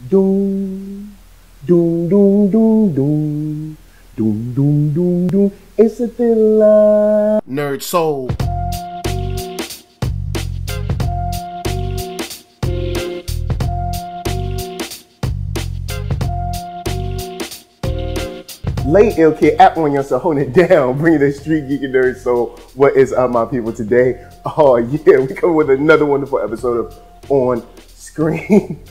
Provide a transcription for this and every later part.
Doom, doom, doom, doom, doom, doom, doom, doom, doom. It's a thriller. NERDSoul. Late ill kid at OneYoungsta holding it down, bringing the StreetGeek and NERDSoul. What is up, my people, today? Oh yeah, we come with another wonderful episode of On Screen.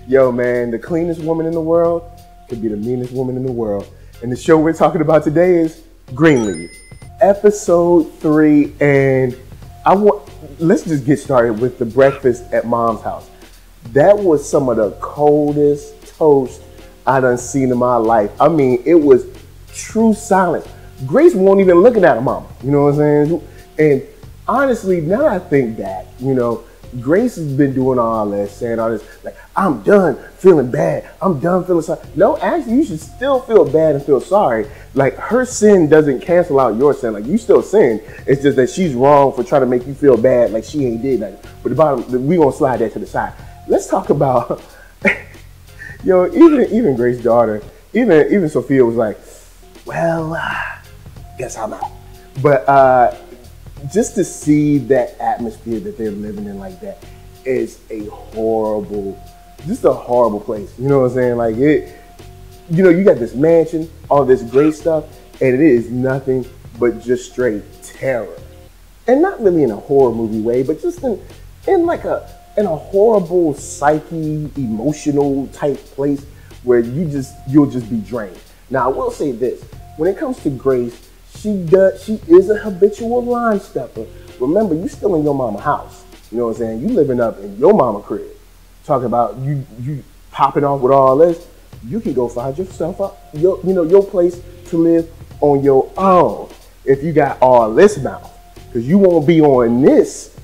Yo man, the cleanest woman in the world could be the meanest woman in the world. And the show we're talking about today is Greenleaf, episode 3. And let's just get started with the breakfast at Mom's house. That was some of the coldest toast I done seen in my life. I mean, it was true silence. Grace won't even looking at her mama. You know what I'm saying? And honestly, now that I think back, Grace has been doing all this, saying all this, like, I'm done feeling bad. I'm done feeling sorry. No, actually, you should still feel bad and feel sorry. Like, her sin doesn't cancel out your sin. Like, you still sin. It's just that she's wrong for trying to make you feel bad like she ain't did nothing. But the bottom, we gonna slide that to the side. Let's talk about... even Grace's daughter, even Sophia was like, well, guess I'm out. But just to see that atmosphere that they're living in like that is a horrible place. You know what I'm saying? Like you got this mansion, all this great stuff, and it is nothing but just straight terror. And not really in a horror movie way, but just in a horrible psyche, emotional type place where you'll just be drained. Now I will say this, when it comes to Grace, she is a habitual line stepper. Remember, you still in your mama house. You know what I'm saying? You living up in your mama crib. Talking about you popping off with all this, you can go find yourself your place to live on your own if you got all this mouth. Because you won't be on this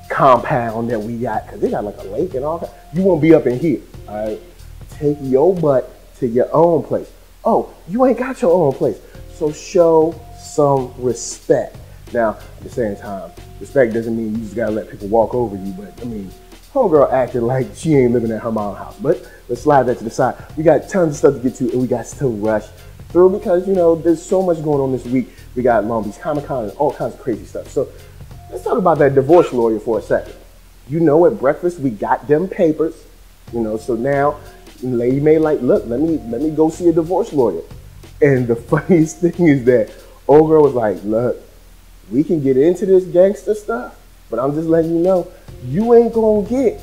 compound that we got, because they got like a lake and all that. You won't be up in here. All right, take your butt to your own place. Oh, you ain't got your own place, so show some respect. Now at the same time, respect doesn't mean you just gotta let people walk over you. But I mean, homegirl acted like she ain't living at her mom's house. But let's slide that to the side. We got tons of stuff to get to, and we got to rush through because there's so much going on this week. We got Long Beach Comic-Con and all kinds of crazy stuff. So let's talk about that divorce lawyer for a second. At breakfast, we got them papers, so now Lady May like, look, let me go see a divorce lawyer. And the funniest thing is that old girl was like, look, we can get into this gangster stuff, but I'm just letting you know, you ain't gonna get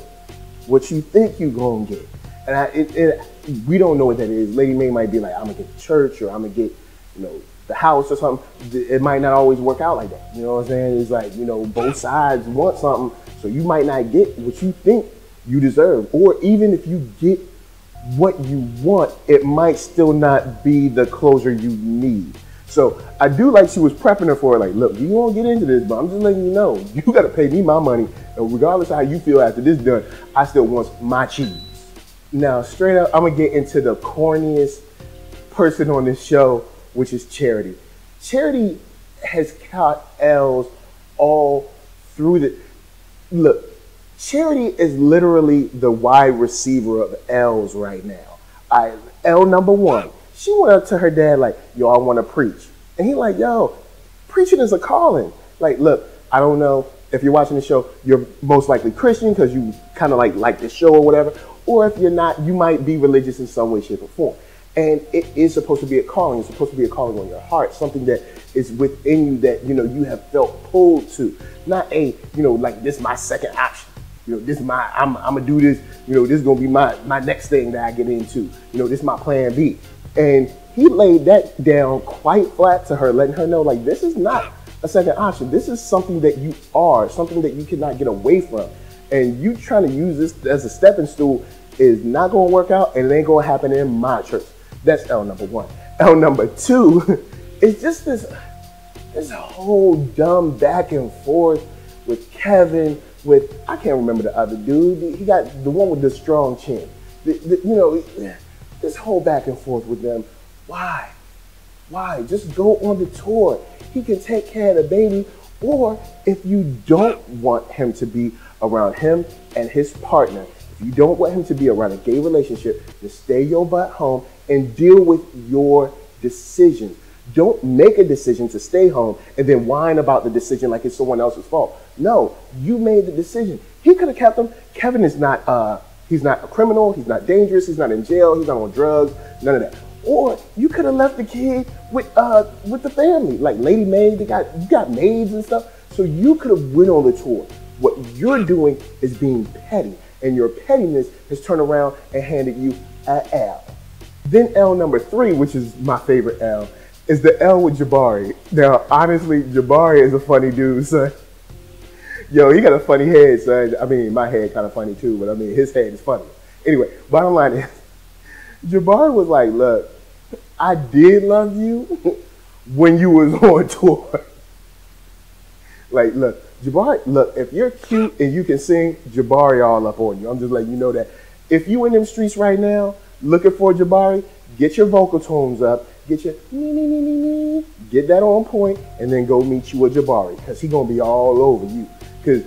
what you think you gonna get. And we don't know what that is. Lady May might be like, I'm gonna get the church, or I'm gonna get, the house or something. It might not always work out like that. You know what I'm saying? It's like, both sides want something, so you might not get what you think you deserve. Or even if you get what you want, it might still not be the closure you need. So I do like she was prepping her for it, like, look, you won't get into this, but I'm just letting you know, you gotta pay me my money, and regardless of how you feel after this done, I still want my cheese. Now, straight up, I'm gonna get into the corniest person on this show, which is Charity. Charity has caught L's all through the... Look, Charity is literally the wide receiver of L's right now. L number 1, she went up to her dad like, yo, I want to preach. And he like, yo, preaching is a calling. Like, look, I don't know if you're watching the show, you're most likely Christian because you kind of like the show or whatever. Or if you're not, you might be religious in some way, shape, or form. And it is supposed to be a calling. It's supposed to be a calling on your heart, something that is within you that, you have felt pulled to. Not like this is my second option. This is I'm gonna do this, this is gonna be my next thing that I get into. This is my plan B. And he laid that down quite flat to her, letting her know, like, this is not a second option. This is something that you are, something that you cannot get away from. And you trying to use this as a stepping stool is not gonna work out, and it ain't gonna happen in my church. That's L number 1. L number 2 is just this whole dumb back and forth with Kevin, with, I can't remember the other dude. He got the one with the strong chin. This whole back and forth with them. Why? Just go on the tour. He can take care of the baby. Or if you don't want him to be around him and his partner, If you don't want him to be around a gay relationship, just stay your butt home and deal with your decisions. Don't make a decision to stay home and then whine about the decision like it's someone else's fault. No, you made the decision. He could have kept him. Kevin is not, he's not a criminal. He's not dangerous. He's not in jail. He's not on drugs. None of that. Or you could have left the kid with the family. Like Lady Maid, you got maids and stuff. So you could have went on the tour. What you're doing is being petty. And your pettiness has turned around and handed you an L. Then L number 3, which is my favorite L, is the L with Jabari. Now, honestly, Jabari is a funny dude, son. Yo, he got a funny head, son. I mean, my head kind of funny too, but I mean, his head is funny. Anyway, bottom line is, Jabari was like, look, I did love you when you was on tour. Like, look, Jabari, look, if you're cute and you can sing, Jabari all up on you. I'm just letting you know that. If you in them streets right now looking for Jabari, get your vocal tones up, get your get that on point, and then go meet you with Jabari, because he gonna be all over you. Because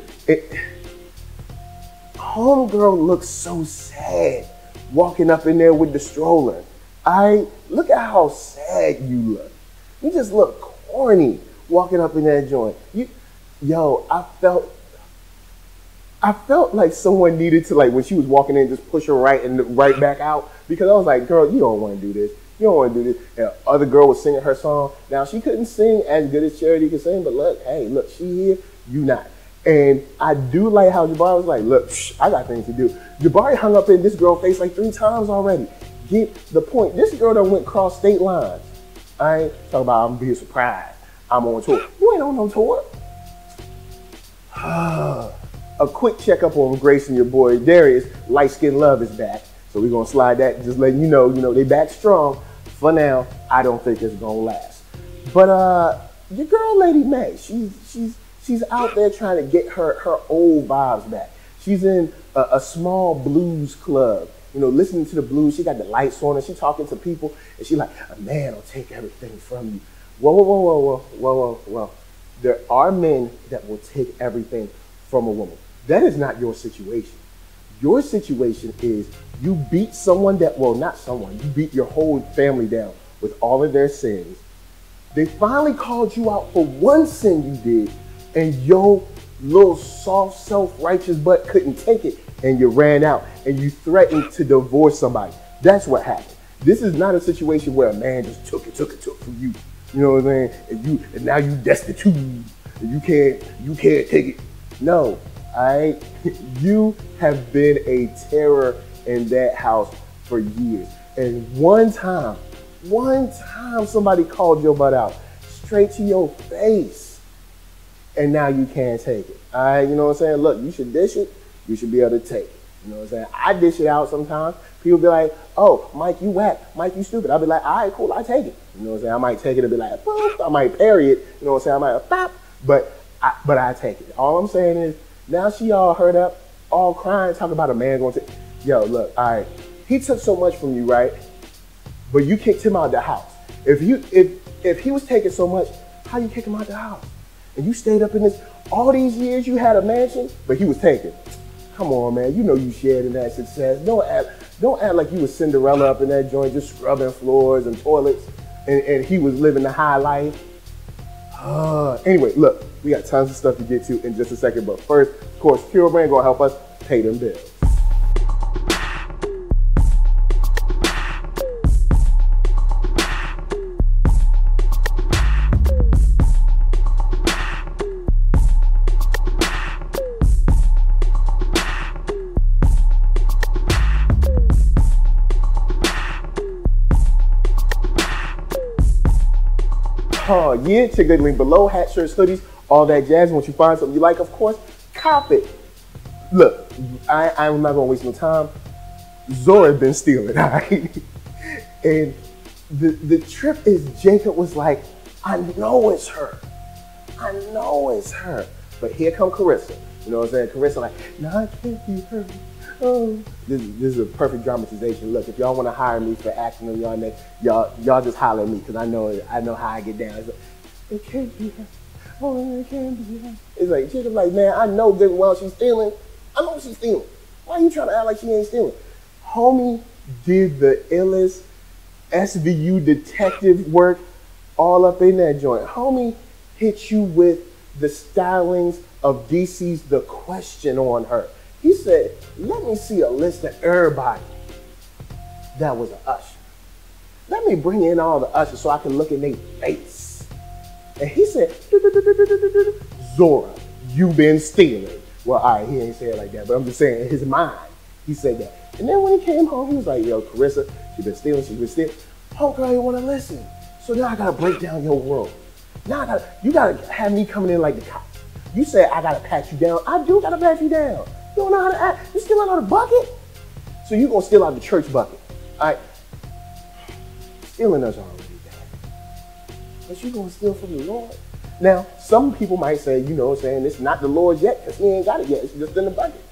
homegirl looks so sad walking up in there with the stroller. Look at how sad you look. You just look corny walking up in that joint. Yo, I felt like someone needed to, like, when she was walking in, just push her right back out, because I was like, girl, you don't want to do this. You don't want to do this. And the other girl was singing her song. Now, she couldn't sing as good as Charity could sing, but look, hey, look, she here, you not. And I do like how Jabari was like, look, I got things to do. Jabari hung up in this girl's face like 3 times already. Get the point. This girl done went cross state lines. I ain't talking about I'm being surprised. I'm on tour. You ain't on no tour. A quick checkup on Grace and your boy Darius. Light Skin Love is back. So we're going to slide that, just letting you know, they back strong. For now, I don't think it's going to last. But your girl, Lady May, she's out there trying to get her old vibes back. She's in a small blues club, listening to the blues. She got the lights on and she talking to people, and she like, a man will take everything from you. Whoa. There are men that will take everything from a woman. That is not your situation. Your situation is you beat someone you beat your whole family down with all of their sins. They finally called you out for one sin you did, and your little soft, self-righteous butt couldn't take it, and you ran out and you threatened to divorce somebody. That's what happened. This is not a situation where a man just took from you. You know what I'm saying? And now you destitute, and you can't take it. No, you have been a terror in that house for years. And one time somebody called your butt out straight to your face, and now you can't take it. You know what I'm saying? Look, you should dish it, you should be able to take it. You know what I'm saying? I dish it out sometimes. People be like, oh, Mike, you whack. Mike, you stupid. I'll be like, all right, cool, I take it. You know what I'm saying? I might take it and be like, boop. I might parry it. You know what I'm saying? I might pop, but I take it. All I'm saying is, now she all hurt up, all crying, talking about a man going to, yo, look, all right, he took so much from you, right? But you kicked him out of the house. If he was taking so much, how you kick him out of the house? And you stayed up in this, all these years you had a mansion, but he was taken. Come on, man, you shared in that success. Don't act like you was Cinderella up in that joint, just scrubbing floors and toilets, and he was living the high life. Anyway, look, we got tons of stuff to get to in just a second, but first, of course, Pure Brand gonna help us pay them bills. Yeah, check that link below. Hat, shirts, hoodies, all that jazz. Once you find something you like, of course, cop it. Look, I'm not gonna waste no time. Zora been stealing, all right? And the trip is Jacob was like, I know it's her. I know it's her. But here come Carissa. You know what I'm saying? Carissa like, no, I can't be her. Oh. This is a perfect dramatization. Look, if y'all want to hire me for acting on y'all next, y'all just holler at me, because I know how I get down. It's like, it can't be her. Oh, it can't be her. It's like, Jacob's like, man, I know good well she's stealing. I know she's stealing. Why you trying to act like she ain't stealing? Homie did the illest SVU detective work all up in that joint. Homie hit you with the stylings of DC's The Question on her. He said, let me see a list of everybody that was an usher. Let me bring in all the ushers so I can look in their face. And he said, Zora, you been stealing. Well, all right, he ain't say it like that, but I'm just saying in his mind, he said that. And then when he came home, he was like, yo, Carissa, she been stealing, she been stealing. Homegirl ain't wanna listen. So now I gotta break down your world. Now you gotta have me coming in like the cops. You say I gotta pat you down. I do gotta pat you down. You don't know how to act. You stealing out of the bucket? So you gonna steal out the church bucket. All right. Stealing us already bad. But you gonna steal from the Lord? Now, some people might say, you know what I'm saying, it's not the Lord's yet because he ain't got it yet. It's just in the bucket.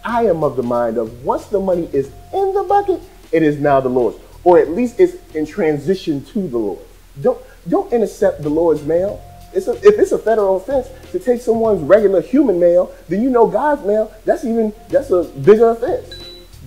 I am of the mind of once the money is in the bucket, it is now the Lord's. Or at least it's in transition to the Lord. Don't intercept the Lord's mail. If it's a federal offense to take someone's regular human mail, then you know God's mail, that's a bigger offense.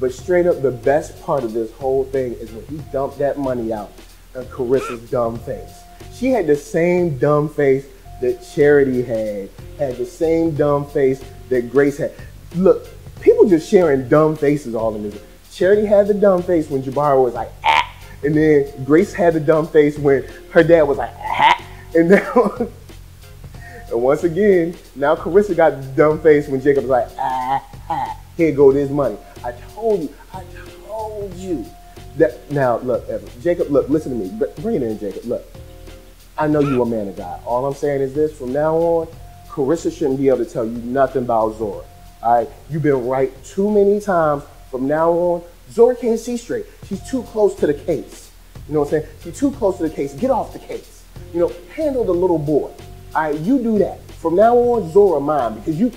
But straight up, the best part of this whole thing is when he dumped that money out on Carissa's dumb face. She had the same dumb face that Charity had the same dumb face that Grace had. Look, people just sharing dumb faces all in this. Charity had the dumb face when Jabara was like, ah. And then Grace had the dumb face when her dad was like, ah. And now, and once again, now Carissa got the dumb face when Jacob was like, ah, ah. Here go this money. I told you. That, now, look, Jacob, look, listen to me. Bring it in, Jacob. Look, I know you a man of God. All I'm saying is this, from now on, Carissa shouldn't be able to tell you nothing about Zora. All right? You've been right too many times. From now on, Zora can't see straight. She's too close to the case. You know what I'm saying? She's too close to the case. Get off the case. You know, handle the little boy. All right, you do that. From now on, Zora mine, because you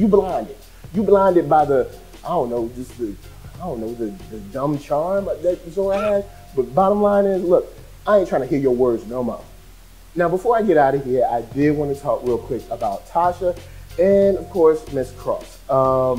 blinded. You blinded by the, I don't know, the dumb charm that Zora has. But bottom line is, look, I ain't trying to hear your words no more. Now, before I get out of here, I did want to talk real quick about Tasha and, of course, Miss Cross. I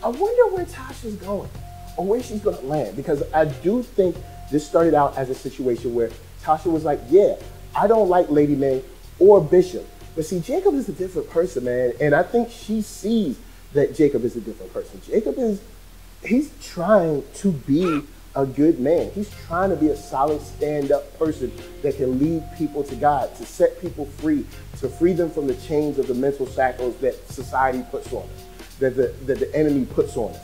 wonder where Tasha's going or where she's going to land, because I do think this started out as a situation where Tasha was like, yeah, I don't like Lady May or Bishop. But see, Jacob is a different person, man. And I think she sees that Jacob is a different person. He's trying to be a good man. He's trying to be a solid stand-up person that can lead people to God, to set people free, to free them from the chains of the mental shackles that society puts on us, that the enemy puts on us.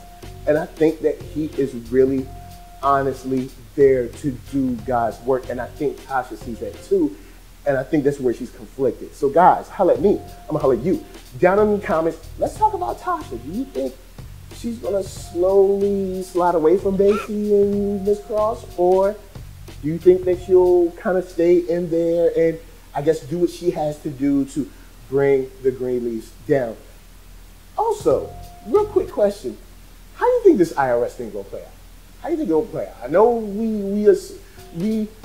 And I think that he is really, honestly there to do God's work. And I think Tasha sees that too. And I think that's where she's conflicted. So guys, holla at me. I'm gonna holla at you. Down in the comments, let's talk about Tasha. Do you think she's gonna slowly slide away from Basie and Miss Cross? Or do you think that she'll kind of stay in there and I guess do what she has to do to bring the Greenleafs down? Also, real quick question. How do you think this IRS thing gonna play out? How do you think it'll play out? I know we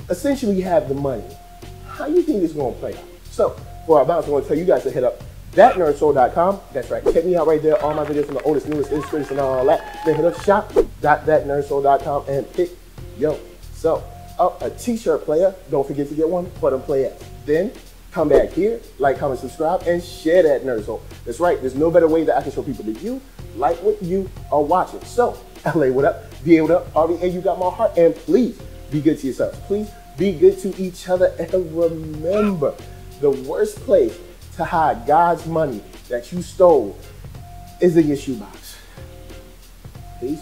essentially have the money. How do you think this is gonna play out? So, for our bounce, I wanna tell you guys to hit up ThatNERDSoul.com. That's right, check me out right there. All my videos from the oldest, newest, illustrations and all that. Then hit up shop.ThatNERDSoul.com and pick a t-shirt player. Don't forget to get one for them players. Then come back here, like, comment, subscribe, and share that NERDSoul. That's right, there's no better way that I can show people that you like what you are watching. So, LA, what up? VA, what up? RVA, you got my heart. And please be good to yourselves. Please be good to each other. And remember, the worst place to hide God's money that you stole is in your shoebox. Peace.